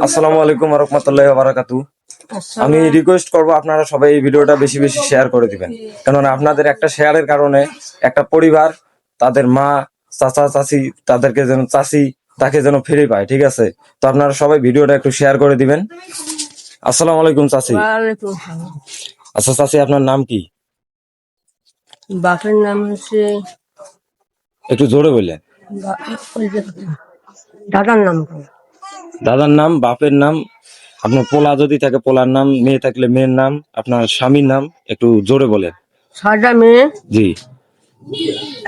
আসসালামু আলাইকুম ওয়া রাহমাতুল্লাহি ওয়া বারাকাতুহু। আমি রিকোয়েস্ট করব আপনারা সবাই এই ভিডিওটা বেশি বেশি শেয়ার করে দিবেন, কেননা আপনাদের একটা শেয়ারের কারণে একটা পরিবার তাদের মা, চাচা, চাচি, তাদেরকে যেন চাচি তাকে যেন ফিরে পায়। ঠিক আছে, তো আপনারা সবাই ভিডিওটা একটু শেয়ার করে দিবেন। আসসালামু আলাইকুম চাচি। ওয়ালাইকুম আসসালাম। আচ্ছা চাচি, আপনার নাম কি? বাপের নাম হচ্ছে একটু জোরে বললেন। দাদার নাম কি? দাদার নাম, বাপের নাম, আপনার পোলা যদি থাকে পোলার নাম, মেয়ে থাকলে মেয়ের নাম, আপনার স্বামীর নাম একটু জোরে বলেন। 6টা মেয়ে, জি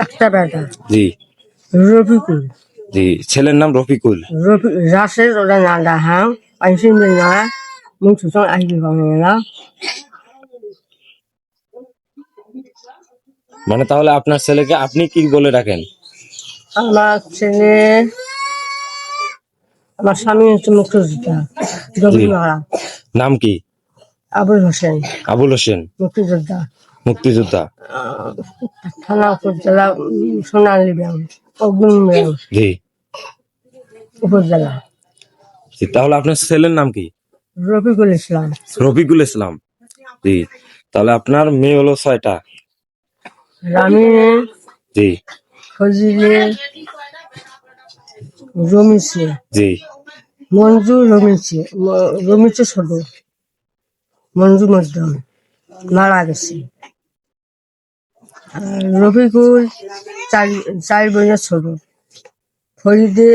একটা বেটা। জি রফিকুল, জি। ছেলের নাম রফিকুল। রাশেদ ওরা না ডাহাং পাইছেন না মুখ সুসং আসবি না। মানে তাহলে আপনার ছেলেকে আপনি কি বলে রাখেন? আমার ছেলে, আমার স্বামী হচ্ছে মুক্তিযোদ্ধা জঙ্গিপাড়া, নাম কি? আবুল হোসেন। আবুল হোসেন, মুক্তিযোদ্ধা, মুক্তিযোদ্ধা। থানা উপজেলা সোনালী ব্যাংক অগ্নি ব্যাংক জি উপজেলা। জি। তাহলে আপনার ছেলের নাম কি? রফিকুল ইসলাম। রফিকুল ইসলাম। জি। তাহলে আপনার মেয়ে হলো 6টা। রামিনে, জি ফজিলে, রমিছে, জি মঞ্জু, রমিছে ছোট, মঞ্জু মধ্যম মারা গেছে। আর রফিকুল চার বোনের ছোট, ফরিদে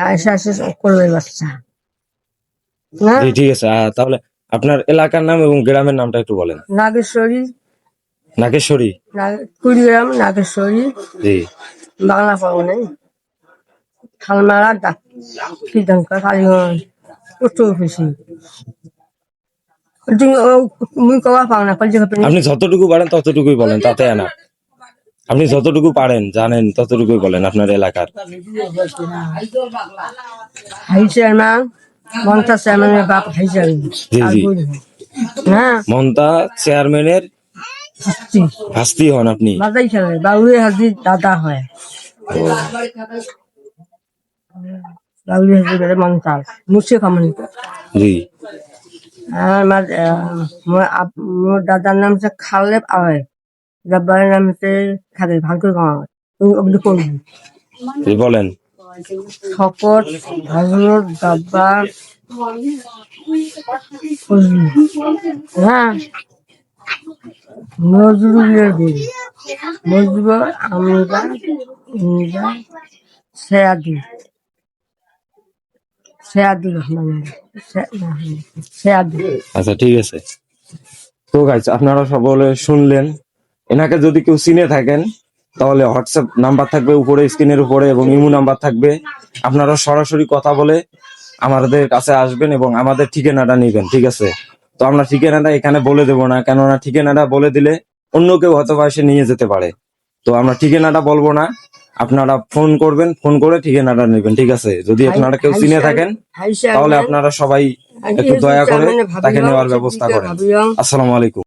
আয়সা আসে করবে বাচ্চা না। জি, ঠিক আছে। তাহলে আপনার এলাকার নাম এবং গ্রামের নামটা একটু বলেন। নাগেশ্বরী, নাগেশ্বরী। কুড়িগ্রাম নাগেশ্বরী, জি বাংলা পাবনে খালমারা কীর্তনকা কালীগঞ্জ পোস্ট অফিসে। মুই কবা পাও না আপনি যতটুকু পারেন ততটুকুই বলেন, তাতে না। আপনি যতটুকু পারেন জানেন ততটুকুই বলেন আপনার এলাকার। হাই চেয়ারম্যান মমতা চেয়ারম্যানের বাপ হাই চেয়ারম্যান। জি জি। হ্যাঁ, মমতা চেয়ারম্যানের ভাস্তি হন আপনি। বাদাই খেলে বাউরি হাজির দাদা হয়। বাউরি হাজির মমতা মুর্শিদ কামানি। জি আমার মোর দাদার নাম হচ্ছে খালেব আওয়াজ, জব্বারের নাম হচ্ছে খালেদ ভালকে গাঁও। তুমি ওগুলো করবি জি বলেন। শপথ হজরত জব্বার ফজলু। হ্যাঁ, নজরুলের বই, নজরুল আমরা সেয়াদি, সেয়াদি রহমান, সেয়াদি। আচ্ছা ঠিক আছে। তো গাইস, আপনারা সকলে শুনলেন। এনাকে যদি কেউ চিনে থাকেন তাহলে হোয়াটসঅ্যাপ নাম্বার থাকবে উপরে, স্ক্রিনের উপরে, এবং ইমো নাম্বার থাকবে। আপনারা সরাসরি কথা বলে আমাদের কাছে আসবেন এবং আমাদের ঠিকানাটা নেবেন। ঠিক আছে, তো আমরা ঠিকানাটা এখানে বলে দেবো না, কেননা ঠিকানাটা বলে দিলে অন্য কেউ হয়তো বা এসে নিয়ে যেতে পারে। তো আমরা ঠিকানাটা বলবো না, আপনারা ফোন করবেন, ফোন করে ঠিকানাটা নেবেন। ঠিক আছে, যদি আপনারা কেউ চিনে থাকেন তাহলে আপনারা সবাই একটু দয়া করে তাকে নেওয়ার ব্যবস্থা করেন। আসসালামু আলাইকুম।